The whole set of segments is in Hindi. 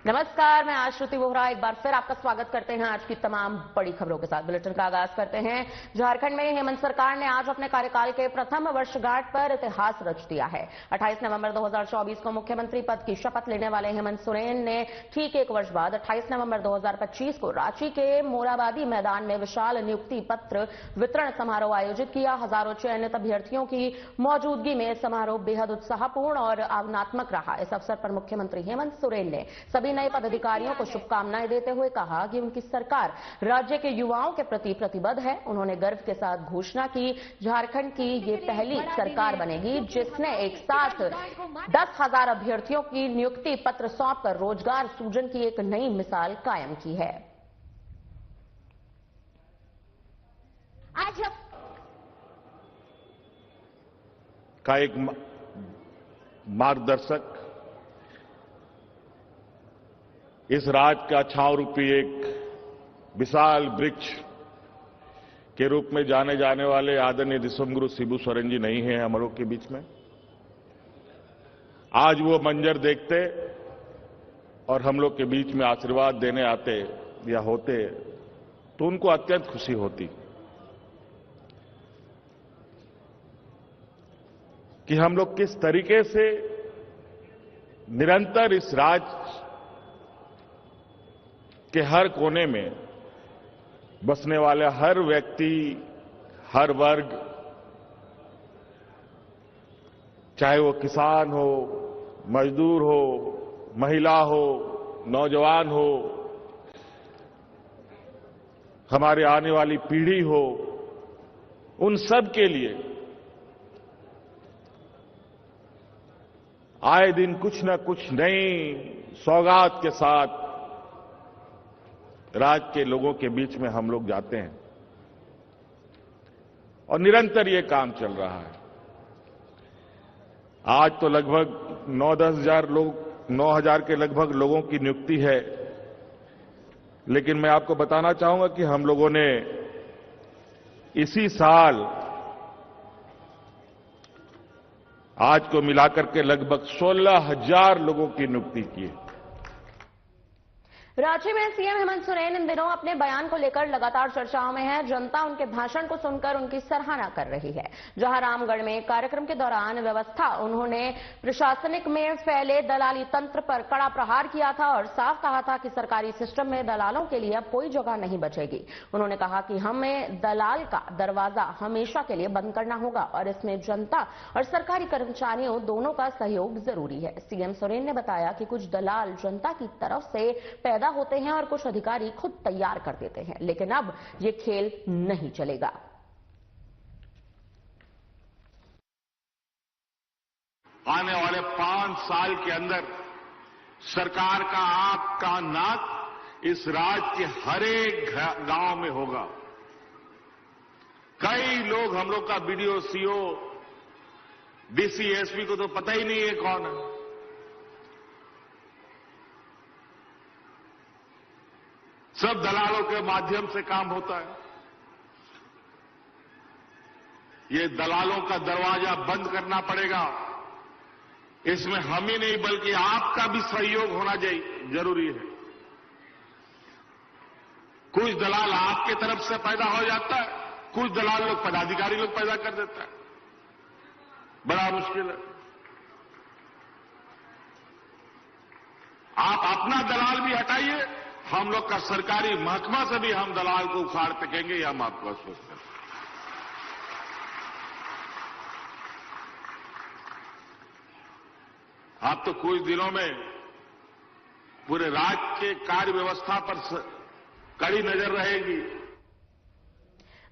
नमस्कार, मैं आज श्रुति वोहरा एक बार फिर आपका स्वागत करते हैं आज की तमाम बड़ी खबरों के साथ। बुलेटिन का आगाज करते हैं। झारखंड में हेमंत सरकार ने आज अपने कार्यकाल के प्रथम वर्षगांठ पर इतिहास रच दिया है। 28 नवंबर 2024 को मुख्यमंत्री पद की शपथ लेने वाले हेमंत सोरेन ने ठीक एक वर्ष बाद 28 नवंबर 2025 को रांची के मोराबादी मैदान में विशाल नियुक्ति पत्र वितरण समारोह आयोजित किया। हजारों चयनित अभ्यर्थियों की मौजूदगी में समारोह बेहद उत्साहपूर्ण और भावनात्मक रहा। इस अवसर पर मुख्यमंत्री हेमंत सोरेन ने सभी नए पदाधिकारियों को शुभकामनाएं देते हुए कहा कि उनकी सरकार राज्य के युवाओं के प्रति प्रतिबद्ध है। उन्होंने गर्व के साथ घोषणा की, झारखंड की ये पहली सरकार बनेगी जिसने एक साथ 10,000 अभ्यर्थियों की नियुक्ति पत्र सौंपकर रोजगार सृजन की एक नई मिसाल कायम की है। आज का एक मार्गदर्शक, इस राज का छांव रूपी एक विशाल वृक्ष के रूप में जाने जाने वाले आदरणीय दिसंगुरु शिबू सोरेन जी नहीं हैं हम लोग के बीच में। आज वो मंजर देखते और हम लोग के बीच में आशीर्वाद देने आते या होते तो उनको अत्यंत खुशी होती कि हम लोग किस तरीके से निरंतर इस राज के हर कोने में बसने वाले हर व्यक्ति, हर वर्ग, चाहे वो किसान हो, मजदूर हो, महिला हो, नौजवान हो, हमारे आने वाली पीढ़ी हो, उन सब के लिए आए दिन कुछ न कुछ नई सौगात के साथ राज्य के लोगों के बीच में हम लोग जाते हैं और निरंतर ये काम चल रहा है। आज तो लगभग 9-10 हजार लोग, 9,000 के लगभग लोगों की नियुक्ति है, लेकिन मैं आपको बताना चाहूंगा कि हम लोगों ने इसी साल आज को मिलाकर के लगभग 16,000 लोगों की नियुक्ति की है। रांची में सीएम हेमंत सोरेन इन दिनों अपने बयान को लेकर लगातार चर्चाओं में है। जनता उनके भाषण को सुनकर उनकी सराहना कर रही है। जहां रामगढ़ में कार्यक्रम के दौरान व्यवस्था उन्होंने प्रशासनिक में फैले दलाली तंत्र पर कड़ा प्रहार किया था और साफ कहा था कि सरकारी सिस्टम में दलालों के लिए अब कोई जगह नहीं बचेगी। उन्होंने कहा कि हमें दलाल का दरवाजा हमेशा के लिए बंद करना होगा और इसमें जनता और सरकारी कर्मचारियों दोनों का सहयोग जरूरी है। सीएम सोरेन ने बताया कि कुछ दलाल जनता की तरफ से पैदा होते हैं और कुछ अधिकारी खुद तैयार कर देते हैं, लेकिन अब ये खेल नहीं चलेगा। आने वाले 5 साल के अंदर सरकार का आंख का नाक इस राज्य के हर एक गांव में होगा। कई लोग हम लोग का बीडीओ, सीओ, डीसी, एसपी को तो पता ही नहीं है कौन है। सब दलालों के माध्यम से काम होता है। ये दलालों का दरवाजा बंद करना पड़ेगा। इसमें हम ही नहीं बल्कि आपका भी सहयोग होना जरूरी है। कुछ दलाल आपके तरफ से पैदा हो जाता है, कुछ दलाल लोग पदाधिकारी लोग पैदा कर देता है। बड़ा मुश्किल है। आप अपना दलाल भी हटाइए, हम लोग का सरकारी महकमा से भी हम दलाल को उखाड़ फेंकेंगे, ये हम आपको आश्वस्त करते हैं। आप तो कुछ दिनों में पूरे राज्य के कार्य व्यवस्था पर कड़ी नजर रहेगी।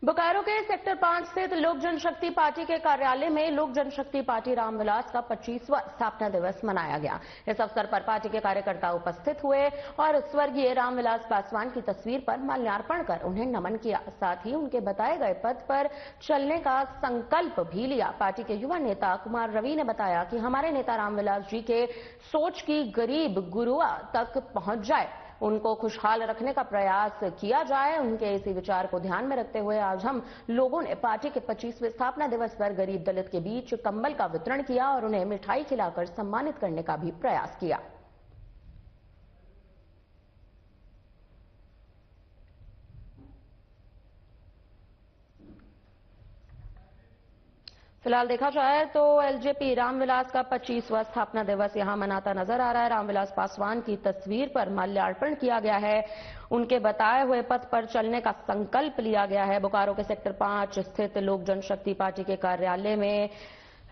बोकारो के सेक्टर 5 स्थित लोक जनशक्ति पार्टी के कार्यालय में लोक जनशक्ति पार्टी रामविलास का 25वां स्थापना दिवस मनाया गया। इस अवसर पर पार्टी के कार्यकर्ता उपस्थित हुए और स्वर्गीय रामविलास पासवान की तस्वीर पर माल्यार्पण कर उन्हें नमन किया। साथ ही उनके बताए गए पथ पर चलने का संकल्प भी लिया। पार्टी के युवा नेता कुमार रवि ने बताया कि हमारे नेता रामविलास जी के सोच की गरीब गुरुआ तक पहुंच जाए, उनको खुशहाल रखने का प्रयास किया जाए। उनके इसी विचार को ध्यान में रखते हुए आज हम लोगों ने पार्टी के 25वें स्थापना दिवस पर गरीब दलित के बीच कंबल का वितरण किया और उन्हें मिठाई खिलाकर सम्मानित करने का भी प्रयास किया। फिलहाल देखा जाए तो एलजेपी रामविलास का 25वां स्थापना दिवस यहां मनाता नजर आ रहा है। रामविलास पासवान की तस्वीर पर माल्यार्पण किया गया है। उनके बताए हुए पथ पर चलने का संकल्प लिया गया है। बोकारो के सेक्टर 5 स्थित लोक जनशक्ति पार्टी के कार्यालय में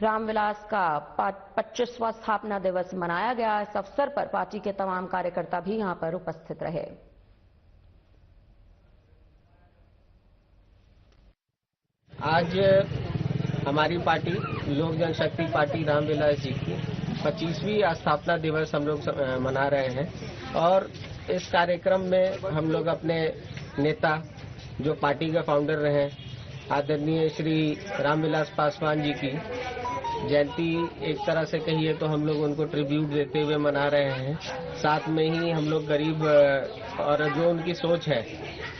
रामविलास का 25वां स्थापना दिवस मनाया गया। इस अवसर पर पार्टी के तमाम कार्यकर्ता भी यहां पर उपस्थित रहे। आज हमारी पार्टी लोक जनशक्ति पार्टी रामविलास जी की 25वीं स्थापना दिवस हम लोग मना रहे हैं और इस कार्यक्रम में हम लोग अपने नेता जो पार्टी के फाउंडर रहे आदरणीय श्री रामविलास पासवान जी की जयंती एक तरह से कहिए तो हम लोग उनको ट्रिब्यूट देते हुए मना रहे हैं। साथ में ही हम लोग गरीब और जो उनकी सोच है,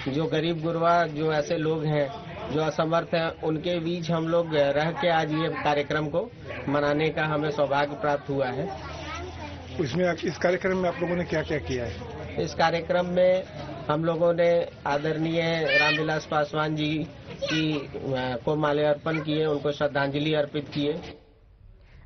जो गरीब गुरबा जो ऐसे लोग हैं जो असमर्थ हैं, उनके बीच हम लोग रह के आज ये कार्यक्रम को मनाने का हमें सौभाग्य प्राप्त हुआ है। इसमें इस कार्यक्रम में आप लोगों ने क्या क्या किया है? इस कार्यक्रम में हम लोगों ने आदरणीय रामविलास पासवान जी को माल्यार्पण किए, उनको श्रद्धांजलि अर्पित किए।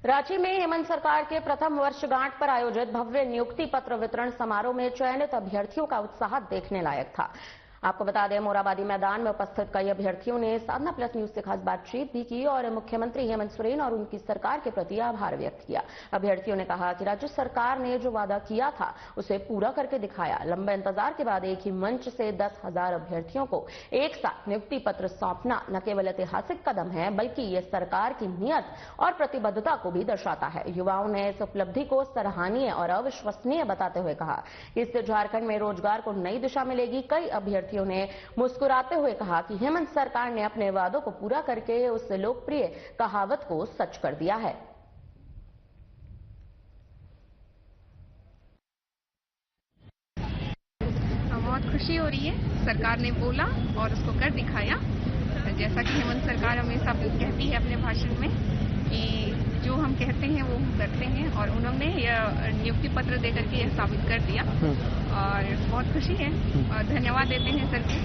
रांची में हेमंत सरकार के प्रथम वर्षगांठ पर आयोजित भव्य नियुक्ति पत्र वितरण समारोह में चयनित अभ्यर्थियों का उत्साह देखने लायक था। आपको बता दें, मोराबादी मैदान में उपस्थित कई अभ्यर्थियों ने साधना प्लस न्यूज से खास बातचीत भी की और मुख्यमंत्री हेमंत सोरेन और उनकी सरकार के प्रति आभार व्यक्त किया। अभ्यर्थियों ने कहा कि राज्य सरकार ने जो वादा किया था उसे पूरा करके दिखाया। लंबे इंतजार के बाद एक ही मंच से 10,000 अभ्यर्थियों को एक साथ नियुक्ति पत्र सौंपना न केवल ऐतिहासिक कदम है बल्कि ये सरकार की नीयत और प्रतिबद्धता को भी दर्शाता है। युवाओं ने इस उपलब्धि को सराहनीय और अविश्वसनीय बताते हुए कहा कि इससे झारखंड में रोजगार को नई दिशा मिलेगी। कई अभ्यर्थियों ने मुस्कुराते हुए कहा कि हेमंत सरकार ने अपने वादों को पूरा करके उस लोकप्रिय कहावत को सच कर दिया है। बहुत खुशी हो रही है। सरकार ने बोला और उसको कर दिखाया। जैसा कि हेमंत सरकार हमेशा कहती है अपने भाषण में कि जो हम कहते हैं वो हम करते हैं और उन्होंने यह नियुक्ति पत्र देकर के यह साबित कर दिया और बहुत खुशी है और धन्यवाद देते हैं सर को।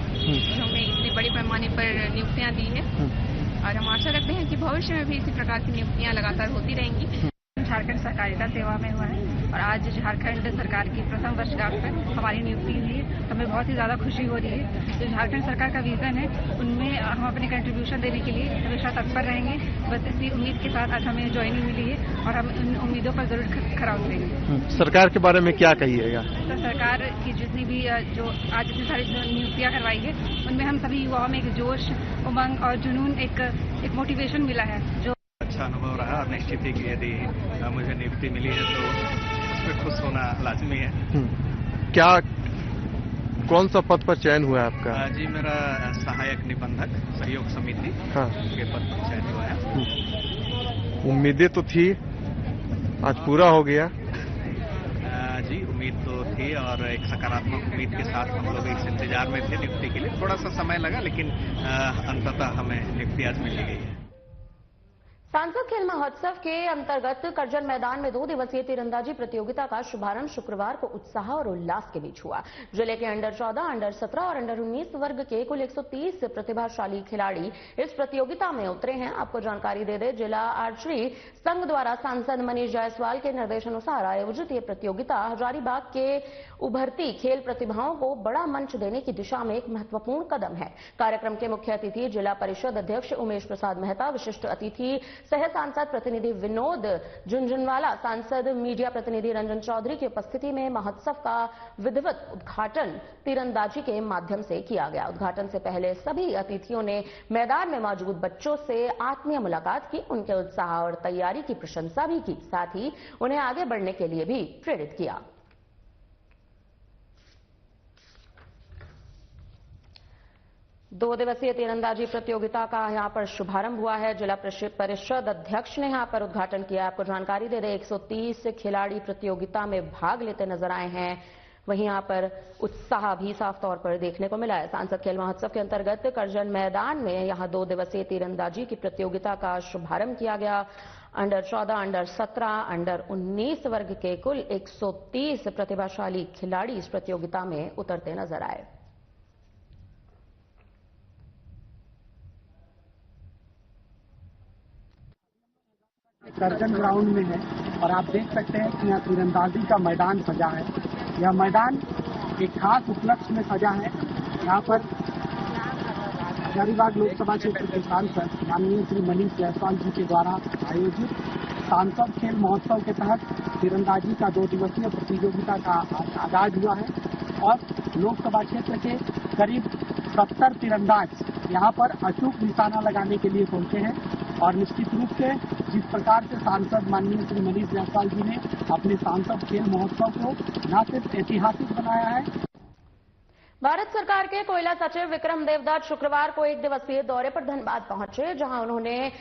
उन्होंने इतनी बड़ी पैमाने पर नियुक्तियां दी है और हम आशा रखते हैं कि भविष्य में भी इसी प्रकार की नियुक्तियां लगातार होती रहेंगी। झारखंड सहकारिता सेवा में हुआ है और आज झारखंड सरकार की प्रथम वर्षगांठ पर हमारी नियुक्ति हुई है। हमें बहुत ही ज़्यादा खुशी हो रही है। जो झारखंड सरकार का विजन है उनमें हम अपने कंट्रीब्यूशन देने के लिए हमेशा तत्पर रहेंगे। बस इसी उम्मीद के साथ आज हमें ज्वाइनिंग मिली है और हम उन उम्मीदों पर जरूर खरा उतरेंगे। सरकार के बारे में क्या कहिएगा? तो सरकार की जितनी भी जो आज इतनी सारी नियुक्तियाँ करवाई है उनमें हम सभी युवाओं में एक जोश, उमंग और जुनून, एक मोटिवेशन मिला है। जो अच्छा अनुभव रहा और निश्चित ही कि यदि मुझे नियुक्ति मिली है तो उस पर खुश होना लाजमी है। क्या कौन सा पद पर चयन हुआ है आपका? जी मेरा सहायक निबंधक सहयोग समिति के पद पर चयन हुआ है। उम्मीदें तो थी, आज पूरा हो गया। जी उम्मीद तो थी और एक सकारात्मक उम्मीद के साथ हम लोग इस इंतजार में थे नियुक्ति के लिए। थोड़ा सा समय लगा लेकिन अंततः हमें नियुक्ति आज मिल गई है। सांसद खेल महोत्सव के अंतर्गत करजन मैदान में 2 दिवसीय तीरंदाजी प्रतियोगिता का शुभारंभ शुक्रवार को उत्साह और उल्लास के बीच हुआ। जिले के अंडर 14, अंडर 17 और अंडर 19 वर्ग के कुल 130 प्रतिभाशाली खिलाड़ी इस प्रतियोगिता में उतरे हैं। आपको जानकारी दे दें, जिला आर्चरी संघ द्वारा सांसद मनीष जायसवाल के निर्देशानुसार आयोजित ये प्रतियोगिता हजारीबाग के उभरती खेल प्रतिभाओं को बड़ा मंच देने की दिशा में एक महत्वपूर्ण कदम है। कार्यक्रम के मुख्य अतिथि जिला परिषद अध्यक्ष उमेश प्रसाद मेहता, विशिष्ट अतिथि सह सांसद प्रतिनिधि विनोद झुंझुनवाला, सांसद मीडिया प्रतिनिधि रंजन चौधरी की उपस्थिति में महोत्सव का विधिवत उद्घाटन तीरंदाजी के माध्यम से किया गया। उद्घाटन से पहले सभी अतिथियों ने मैदान में मौजूद बच्चों से आत्मीय मुलाकात की, उनके उत्साह और तैयारी की प्रशंसा भी की, साथ ही उन्हें आगे बढ़ने के लिए भी प्रेरित किया। दो दिवसीय तीरंदाजी प्रतियोगिता का यहां पर शुभारंभ हुआ है। जिला परिषद अध्यक्ष ने यहां पर उद्घाटन किया। आपको जानकारी दे दें, 130 खिलाड़ी प्रतियोगिता में भाग लेते नजर आए हैं। वहीं यहां पर उत्साह भी साफ तौर पर देखने को मिला है। सांसद खेल महोत्सव के अंतर्गत करजन मैदान में यहां 2 दिवसीय तीरंदाजी की प्रतियोगिता का शुभारंभ किया गया। अंडर 14, अंडर 17, अंडर 19 वर्ग के कुल 130 प्रतिभाशाली खिलाड़ी इस प्रतियोगिता में उतरते नजर आए। कर्जन ग्राउंड में है और आप देख सकते हैं कि यहाँ तीरंदाजी का मैदान सजा है। यह मैदान एक खास उपलक्ष्य में सजा है। यहाँ पर हजारीबाग लोकसभा क्षेत्र के सांसद माननीय श्री मनीष जायसवाल जी के द्वारा आयोजित सांसद खेल महोत्सव के तहत तीरंदाजी का 2 दिवसीय प्रतियोगिता का आगाज हुआ है और लोकसभा क्षेत्र के करीब 70 तीरंदाज यहाँ पर अचूक निशाना लगाने के लिए पहुंचे हैं और निश्चित रूप से जिस प्रकार से सांसद माननीय श्री मनीष जायसवाल जी ने अपने सांसद खेल महोत्सव को न सिर्फ ऐतिहासिक बनाया है। भारत सरकार के कोयला सचिव विक्रम देवदत्त शुक्रवार को 1 दिवसीय दौरे पर धनबाद पहुंचे, जहां उन्होंने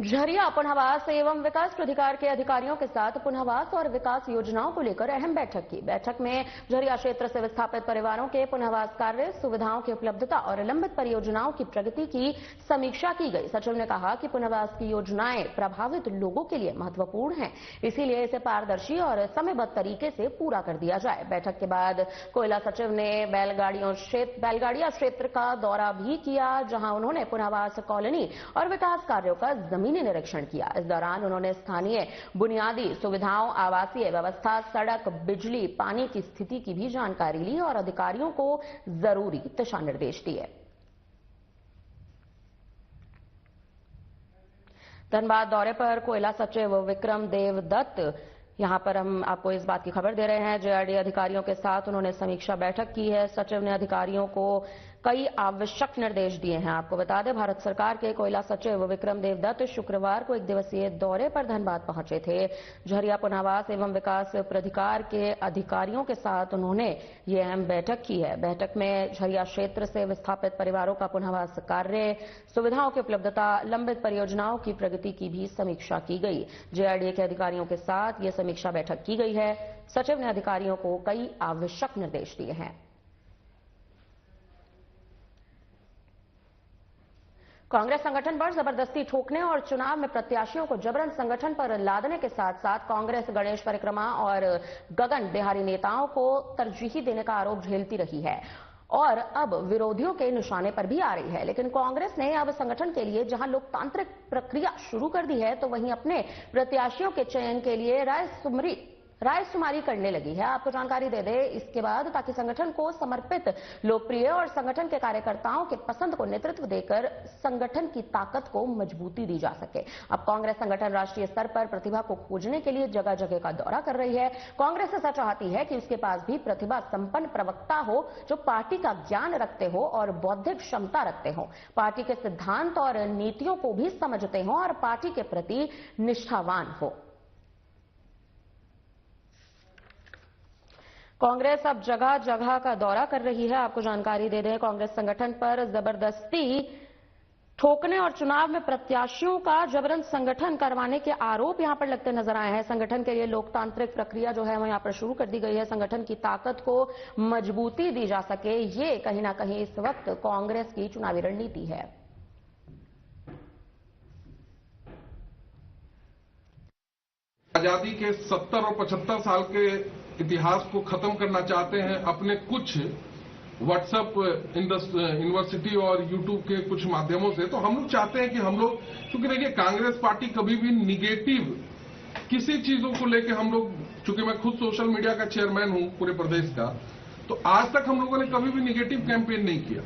झरिया पुनर्वास एवं विकास प्राधिकार के अधिकारियों के साथ पुनर्वास और विकास योजनाओं को लेकर अहम बैठक की। बैठक में झरिया क्षेत्र से विस्थापित परिवारों के पुनर्वास कार्य, सुविधाओं की उपलब्धता और लंबित परियोजनाओं की प्रगति की समीक्षा की गई। सचिव ने कहा कि पुनर्वास की योजनाएं प्रभावित लोगों के लिए महत्वपूर्ण हैं, इसीलिए इसे पारदर्शी और समयबद्ध तरीके से पूरा कर दिया जाए। बैठक के बाद कोयला सचिव ने बैलगाड़िया क्षेत्र का दौरा भी किया, जहां उन्होंने पुनर्वास कॉलोनी और विकास कार्यों का जमीनी निरीक्षण किया। इस दौरान उन्होंने स्थानीय बुनियादी सुविधाओं, आवासीय व्यवस्था, सड़क, बिजली, पानी की स्थिति की भी जानकारी ली और अधिकारियों को जरूरी दिशा निर्देश दिए। धनबाद दौरे पर कोयला सचिव विक्रम देवदत्त, यहां पर हम आपको इस बात की खबर दे रहे हैं, जेआरडी अधिकारियों के साथ उन्होंने समीक्षा बैठक की है। सचिव ने अधिकारियों को कई आवश्यक निर्देश दिए हैं। आपको बता दें, भारत सरकार के कोयला सचिव विक्रम देवदत्त शुक्रवार को 1 दिवसीय दौरे पर धनबाद पहुंचे थे। झरिया पुनर्वास एवं विकास प्राधिकार के अधिकारियों के साथ उन्होंने ये अहम बैठक की है। बैठक में झरिया क्षेत्र से विस्थापित परिवारों का पुनर्वास कार्य, सुविधाओं की उपलब्धता, लंबित परियोजनाओं की प्रगति की भी समीक्षा की गई। जेआरडीए के अधिकारियों के साथ ये समीक्षा बैठक की गई है। सचिव ने अधिकारियों को कई आवश्यक निर्देश दिए हैं। कांग्रेस संगठन पर जबरदस्ती ठोकने और चुनाव में प्रत्याशियों को जबरन संगठन पर लादने के साथ साथ कांग्रेस गणेश परिक्रमा और गगन बिहारी नेताओं को तरजीही देने का आरोप झेलती रही है और अब विरोधियों के निशाने पर भी आ रही है। लेकिन कांग्रेस ने अब संगठन के लिए जहां लोकतांत्रिक प्रक्रिया शुरू कर दी है, तो वहीं अपने प्रत्याशियों के चयन के लिए रायशुमारी करने लगी है। आपको जानकारी दे दें इसके बाद, ताकि संगठन को समर्पित, लोकप्रिय और संगठन के कार्यकर्ताओं के पसंद को नेतृत्व देकर संगठन की ताकत को मजबूती दी जा सके। अब कांग्रेस संगठन राष्ट्रीय स्तर पर प्रतिभा को खोजने के लिए जगह जगह का दौरा कर रही है। कांग्रेस ऐसा चाहती है कि उसके पास भी प्रतिभा संपन्न प्रवक्ता हो, जो पार्टी का ज्ञान रखते हो और बौद्धिक क्षमता रखते हो, पार्टी के सिद्धांत और नीतियों को भी समझते हो और पार्टी के प्रति निष्ठावान हो। कांग्रेस अब जगह जगह का दौरा कर रही है। आपको जानकारी दे दें, कांग्रेस संगठन पर जबरदस्ती ठोकने और चुनाव में प्रत्याशियों का जबरन संगठन करवाने के आरोप यहां पर लगते नजर आए हैं। संगठन के लिए लोकतांत्रिक प्रक्रिया जो है वो यहां पर शुरू कर दी गई है। संगठन की ताकत को मजबूती दी जा सके, ये कहीं ना कहीं इस वक्त कांग्रेस की चुनावी रणनीति है। आजादी के 70 और 75 साल के इतिहास को खत्म करना चाहते हैं अपने कुछ व्हाट्सएप यूनिवर्सिटी और यूट्यूब के कुछ माध्यमों से। तो हम लोग चाहते हैं कि हम लोग, क्योंकि देखिए कांग्रेस पार्टी कभी भी निगेटिव किसी चीजों को लेकर, हम लोग, चूंकि मैं खुद सोशल मीडिया का चेयरमैन हूं पूरे प्रदेश का, तो आज तक हम लोगों ने कभी भी निगेटिव कैंपेन नहीं किया।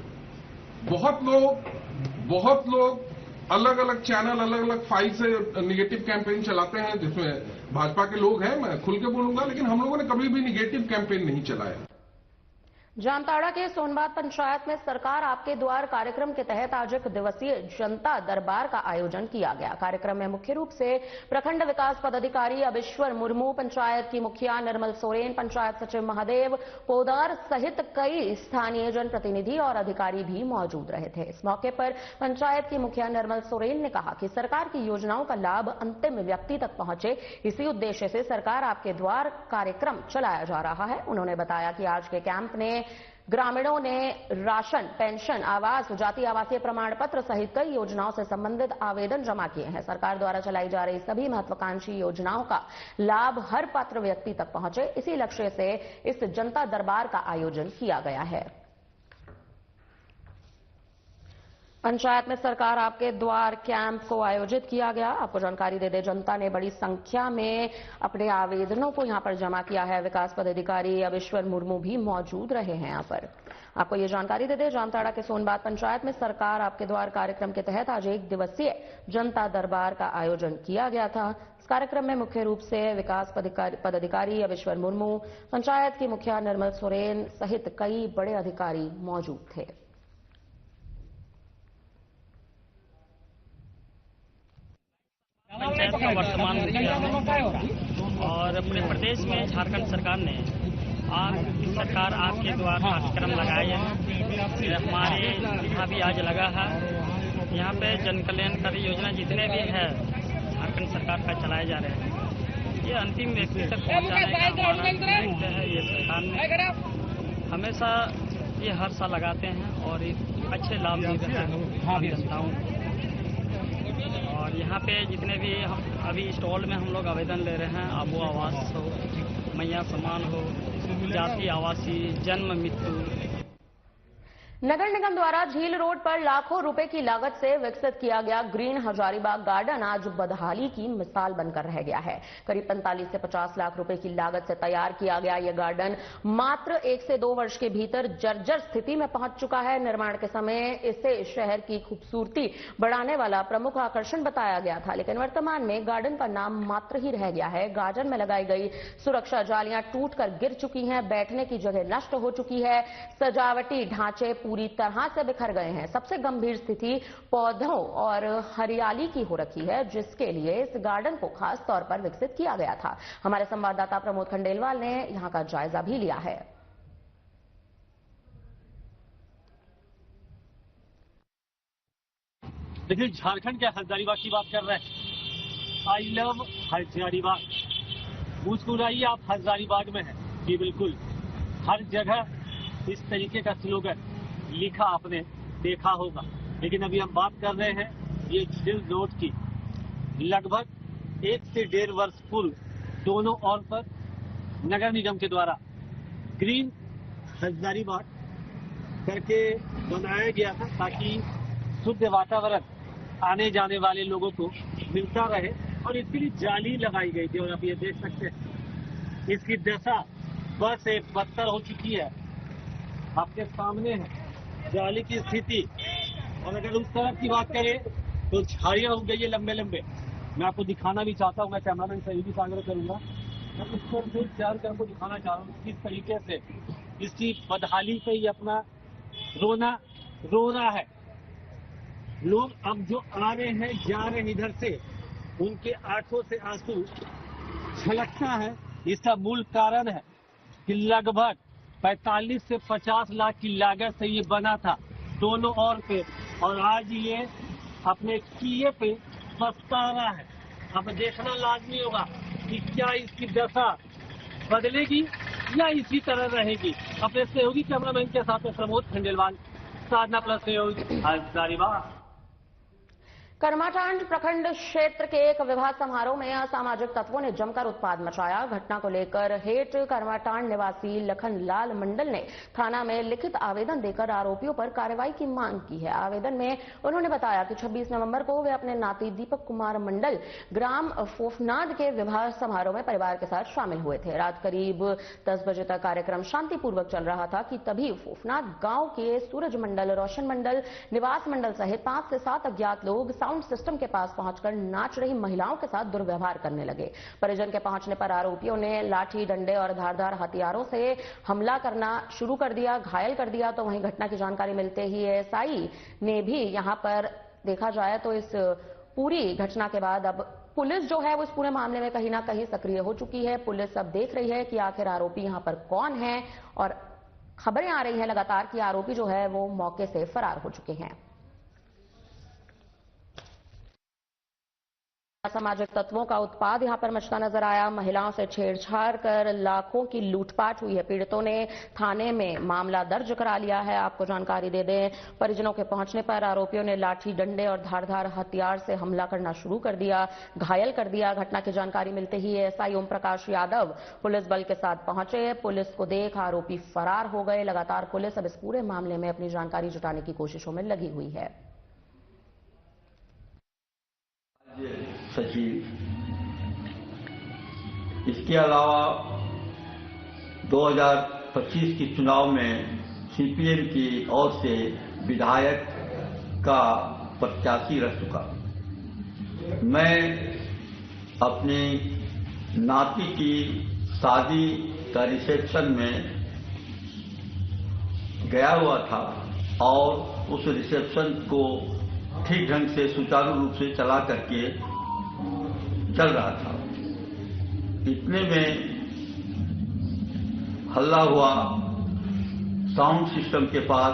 बहुत लोग अलग अलग चैनल, अलग अलग फाइल से निगेटिव कैंपेन चलाते हैं, जिसमें भाजपा के लोग हैं, मैं खुल के बोलूंगा, लेकिन हम लोगों ने कभी भी निगेटिव कैंपेन नहीं चलाया। जामताड़ा के सोनबाग पंचायत में सरकार आपके द्वार कार्यक्रम के तहत आज 1 दिवसीय जनता दरबार का आयोजन किया गया। कार्यक्रम में मुख्य रूप से प्रखंड विकास पदाधिकारी अबिश्वर मुर्मू, पंचायत की मुखिया निर्मल सोरेन, पंचायत सचिव महादेव पोदार सहित कई स्थानीय जनप्रतिनिधि और अधिकारी भी मौजूद रहे थे। इस मौके पर पंचायत की मुखिया निर्मल सोरेन ने कहा कि सरकार की योजनाओं का लाभ अंतिम व्यक्ति तक पहुंचे, इसी उद्देश्य से सरकार आपके द्वार कार्यक्रम चलाया जा रहा है। उन्होंने बताया कि आज के कैंप में ग्रामीणों ने राशन, पेंशन, आवास, जाति आवासीय प्रमाण पत्र सहित कई योजनाओं से संबंधित आवेदन जमा किए हैं। सरकार द्वारा चलाई जा रही सभी महत्वाकांक्षी योजनाओं का लाभ हर पात्र व्यक्ति तक पहुंचे, इसी लक्ष्य से इस जनता दरबार का आयोजन किया गया है। पंचायत में सरकार आपके द्वार कैंप को आयोजित किया गया। आपको जानकारी दे दें, जनता ने बड़ी संख्या में अपने आवेदनों को यहां पर जमा किया है। विकास पदाधिकारी अविश्वर मुर्मू भी मौजूद रहे हैं यहां पर। आपको ये जानकारी दे दें, जामताड़ा के सोनबाग पंचायत में सरकार आपके द्वार कार्यक्रम के तहत आज 1 दिवसीय जनता दरबार का आयोजन किया गया था। इस कार्यक्रम में मुख्य रूप से विकास पदाधिकारी अविश्वर मुर्मू, पंचायत की मुखिया निर्मल सोरेन सहित कई बड़े अधिकारी मौजूद थे। पंचायत का वर्तमान मुखिया है और अपने प्रदेश में झारखंड सरकार ने सरकार आपके द्वार कार्यक्रम लगाए हैं। हमारे यहाँ भी आज लगा है। यहाँ पे जन कल्याणकारी योजना जितने भी है झारखंड सरकार का चलाए जा रहे हैं, ये अंतिम व्यक्ति तक पहुँचाने का हमारा दायित्व है। ये सरकार ने हमेशा ये हर साल लगाते हैं और अच्छे लाभ दे रहे हैं जनताओं को। और यहाँ पे जितने भी हम अभी स्टॉल में हम लोग आवेदन ले रहे हैं, आबो आवास हो, मैया समान हो, जाति आवासी, जन्म मृत्यु। नगर निगम द्वारा झील रोड पर लाखों रुपए की लागत से विकसित किया गया ग्रीन हजारीबाग गार्डन आज बदहाली की मिसाल बनकर रह गया है। करीब 45 से 50 लाख रुपए की लागत से तैयार किया गया यह गार्डन मात्र 1 से 2 वर्ष के भीतर जर्जर स्थिति में पहुंच चुका है। निर्माण के समय इसे शहर की खूबसूरती बढ़ाने वाला प्रमुख आकर्षण बताया गया था, लेकिन वर्तमान में गार्डन का नाम मात्र ही रह गया है। गार्डन में लगाई गई सुरक्षा जालियां टूटकर गिर चुकी हैं, बैठने की जगह नष्ट हो चुकी है, सजावटी ढांचे पूरी तरह से बिखर गए हैं। सबसे गंभीर स्थिति पौधों और हरियाली की हो रखी है, जिसके लिए इस गार्डन को खास तौर पर विकसित किया गया था। हमारे संवाददाता प्रमोद खंडेलवाल ने यहां का जायजा भी लिया है। देखिए, झारखंड के हजारीबाग की बात कर रहे हैं। I love Hazaribagh. मुस्कुराइए, आप हजारीबाग में हैं। जी बिल्कुल, हर जगह इस तरीके का स्लोगन लिखा आपने देखा होगा। लेकिन अभी हम बात कर रहे हैं ये झील रोड की। लगभग 1 से 1.5 वर्ष पूर्व दोनों ओर पर नगर निगम के द्वारा ग्रीन हजारीबाग करके बनाया गया था, ताकि शुद्ध वातावरण आने जाने वाले लोगों को मिलता रहे, और इसके लिए जाली लगाई गई थी। और आप ये देख सकते हैं इसकी दशा बस एक बदतर हो चुकी है। आपके सामने है जाली की स्थिति। और अगर उस तरफ की बात करें तो झाड़ियां हो गई है लंबे लंबे। मैं आपको दिखाना भी चाहता हूँ, मैं कैमरामैन से भी आग्रह करूंगा, मैं उस पर से चार तरफ को दिखाना चाह रहा हूँ किस तरीके से इसकी बदहाली पे ही अपना रोना रो रहा है। लोग अब जो आ रहे हैं जा रहे हैं इधर से, उनके आंखों से आंसू छलकता है। इसका मूल कारण है कि लगभग 45 से 50 लाख की लागत से ये बना था दोनों ओर पे, और आज ये अपने किए पे पछता रहा है। अब देखना लाजमी होगा कि क्या इसकी दशा बदलेगी या इसी तरह रहेगी। अपने सहयोगी कैमरामैन के साथ में प्रमोद खंडेलवाल, साधना प्लस सहयोगी, हजारीबाग। करमाटांड प्रखंड क्षेत्र के एक विवाह समारोह में असामाजिक तत्वों ने जमकर उत्पाद मचाया। घटना को लेकर हेठ करमाटांड निवासी लखन लाल मंडल ने थाना में लिखित आवेदन देकर आरोपियों पर कार्रवाई की मांग की है। आवेदन में उन्होंने बताया कि 26 नवंबर को वे अपने नाती दीपक कुमार मंडल ग्राम फोफनाद के विवाह समारोह में परिवार के साथ शामिल हुए थे। रात करीब 10 बजे तक कार्यक्रम शांतिपूर्वक चल रहा था कि तभी फोफनाद गांव के सूरज मंडल, रोशन मंडल, निवास मंडल सहित 5 से 7 अज्ञात लोग साउंड सिस्टम के पास पहुंचकर नाच रही महिलाओं के साथ दुर्व्यवहार करने लगे। परिजन के पहुंचने पर आरोपियों ने लाठी, डंडे और धारदार हथियारों से हमला करना शुरू कर दिया, घायल कर दिया। तो वहीं घटना की जानकारी मिलते ही एएसआई ने भी यहां पर देखा जाए तो इस पूरी घटना के बाद अब पुलिस जो है वो इस पूरे मामले में कहीं ना कहीं सक्रिय हो चुकी है। पुलिस अब देख रही है कि आखिर आरोपी यहां पर कौन है, और खबरें आ रही हैं लगातार कि आरोपी जो है वो मौके से फरार हो चुके हैं। असामाजिक तत्वों का उत्पाद यहां पर मचता नजर आया। महिलाओं से छेड़छाड़ कर लाखों की लूटपाट हुई है। पीड़ितों ने थाने में मामला दर्ज करा लिया है। आपको जानकारी दे दें, परिजनों के पहुंचने पर आरोपियों ने लाठी, डंडे और धारदार हथियार से हमला करना शुरू कर दिया, घायल कर दिया। घटना की जानकारी मिलते ही एएसआई ओम प्रकाश यादव पुलिस बल के साथ पहुंचे। पुलिस को देख आरोपी फरार हो गए। लगातार पुलिस अब इस पूरे मामले में अपनी जानकारी जुटाने की कोशिशों में लगी हुई है। सचिव। इसके अलावा 2025 के चुनाव में सीपीएम की ओर से विधायक का प्रत्याशी रह चुका। मैं अपनी नाती की शादी का रिसेप्शन में गया हुआ था और उस रिसेप्शन को ठीक ढंग से सुचारू रूप से चला करके चल रहा था। इतने में हल्ला हुआ। साउंड सिस्टम के पास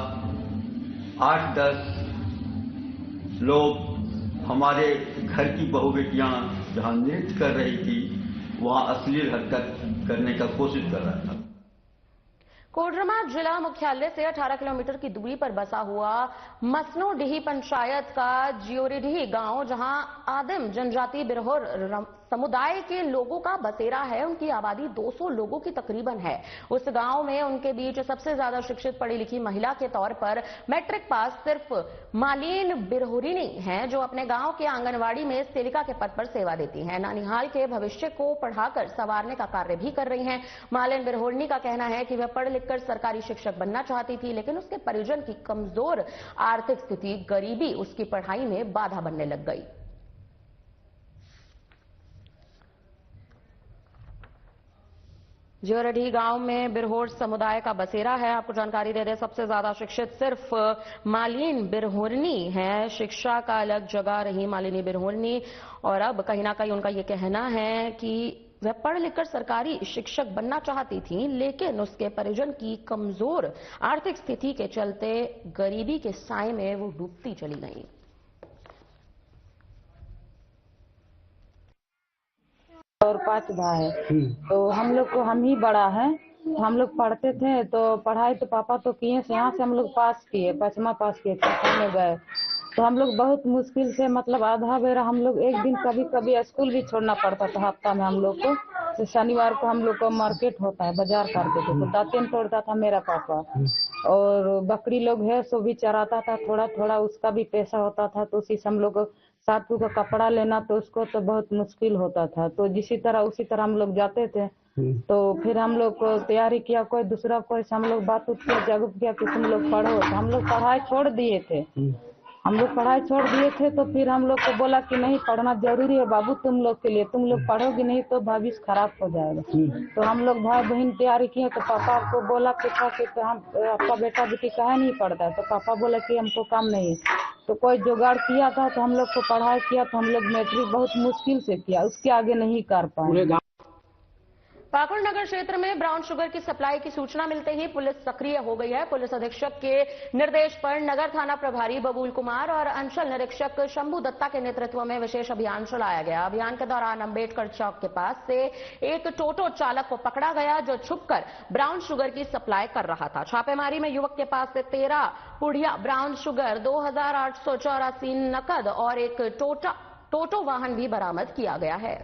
8-10 लोग, हमारे घर की बहू बेटियां जहां नृत्य कर रही थी वहां अश्लील हरकत करने का कोशिश कर रहा था। कोडरमा जिला मुख्यालय से 18 किलोमीटर की दूरी पर बसा हुआ मसनोडीही पंचायत का जियोरीडीही गांव, जहां आदिम जनजाति बिरहोर समुदाय के लोगों का बसेरा है, उनकी आबादी 200 लोगों की तकरीबन है। उस गांव में उनके बीच सबसे ज्यादा शिक्षित पढ़ी लिखी महिला के तौर पर मैट्रिक पास सिर्फ मालीन बिरहोरिनी हैं, जो अपने गांव के आंगनवाड़ी में सेविका के पद पर सेवा देती हैं। नानिहाल के भविष्य को पढ़ाकर संवारने का कार्य भी कर रही हैं। मालीन बिरहोरिनी का कहना है कि वह पढ़ लिखकर सरकारी शिक्षक बनना चाहती थी, लेकिन उसके परिजन की कमजोर आर्थिक स्थिति, गरीबी उसकी पढ़ाई में बाधा बनने लग गई। जियोरीडीही गांव में बिरहोर समुदाय का बसेरा है। आपको जानकारी दे दें, सबसे ज्यादा शिक्षित सिर्फ मालीन बिरहोरनी है। शिक्षा का अलग जगह रही मालिनी बिरहोरनी, और अब कहीं ना कहीं उनका ये कहना है कि वह पढ़ लिखकर सरकारी शिक्षक बनना चाहती थी, लेकिन उसके परिजन की कमजोर आर्थिक स्थिति के चलते गरीबी के साए में वो डूबती चली गई। और 5 भाई है, तो हम लोग को हम ही बड़ा है। हम लोग पढ़ते थे तो पढ़ाई तो पापा तो किए से, यहाँ से हम लोग पास किए, 5वां पास किए, 6वां में गए। तो हम लोग बहुत मुश्किल से, मतलब आधा बेरा हम लोग एक दिन कभी कभी स्कूल भी छोड़ना पड़ता था हफ्ता में हम लोग को। तो शनिवार को हम लोग को मार्केट होता है, बाजार करते थे, तो दातन तोड़ता था मेरा पापा, और बकरी लोग है सो भी चराता था, थोड़ा थोड़ा उसका भी पैसा होता था। तो उसी से हम लोग 7 का कपड़ा लेना, तो उसको तो बहुत मुश्किल होता था। तो उसी तरह हम लोग जाते थे। तो फिर हम लोग को तैयारी किया, कोई दूसरा कोई से हम लोग बात किया, जागरूक किया कि तुम लोग पढ़ो। तो हम लोग पढ़ाई छोड़ दिए थे। तो फिर हम लोग को बोला कि नहीं, पढ़ना जरूरी है बाबू तुम लोग के लिए, तुम लोग पढ़ोगे नहीं तो भविष्य खराब हो जाएगा। तो हम लोग भाई बहन तैयारी किए। तो पापा को बोला कि हम आपका बेटा बेटी काहे नहीं पढ़ता है, तो पापा बोला कि हमको काम नहीं है। तो कोई जुगाड़ किया था, तो हम लोग को पढ़ाई किया। तो हम लोग मैट्रिक बहुत मुश्किल से किया, उसके आगे नहीं कर पाए। पाकुड़ नगर क्षेत्र में ब्राउन शुगर की सप्लाई की सूचना मिलते ही पुलिस सक्रिय हो गई है। पुलिस अधीक्षक के निर्देश पर नगर थाना प्रभारी बबूल कुमार और अंचल निरीक्षक शंभू दत्ता के नेतृत्व में विशेष अभियान चलाया गया। अभियान के दौरान अंबेडकर चौक के पास से एक टोटो चालक को पकड़ा गया, जो छुपकर ब्राउन शुगर की सप्लाई कर रहा था। छापेमारी में युवक के पास से 13 पुड़िया ब्राउन शुगर, 2884 नकद और एक टोटो वाहन भी बरामद किया गया है।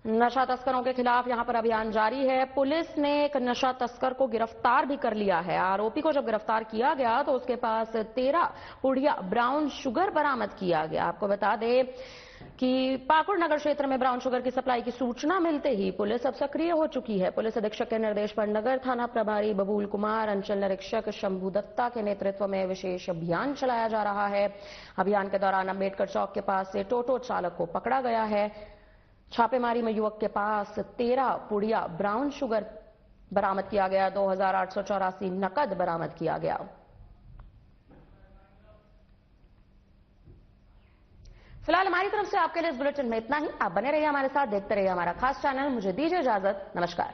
नशा तस्करों के खिलाफ यहां पर अभियान जारी है। पुलिस ने एक नशा तस्कर को गिरफ्तार भी कर लिया है। आरोपी को जब गिरफ्तार किया गया तो उसके पास 13 पुड़िया ब्राउन शुगर बरामद किया गया। आपको बता दें कि पाकुड़ नगर क्षेत्र में ब्राउन शुगर की सप्लाई की सूचना मिलते ही पुलिस अब सक्रिय हो चुकी है। पुलिस अधीक्षक के निर्देश पर नगर थाना प्रभारी बबूल कुमार, अंचल निरीक्षक शंभू दत्ता के नेतृत्व में विशेष अभियान चलाया जा रहा है। अभियान के दौरान अंबेडकर चौक के पास से टोटो चालक को पकड़ा गया है। छापेमारी में युवक के पास 13 पुड़िया ब्राउन शुगर बरामद किया गया, 2884 नकद बरामद किया गया। फिलहाल हमारी तरफ से आपके लिए इस बुलेटिन में इतना ही। आप बने रहिए हमारे साथ, देखते रहिए हमारा खास चैनल। मुझे दीजिए इजाजत, नमस्कार।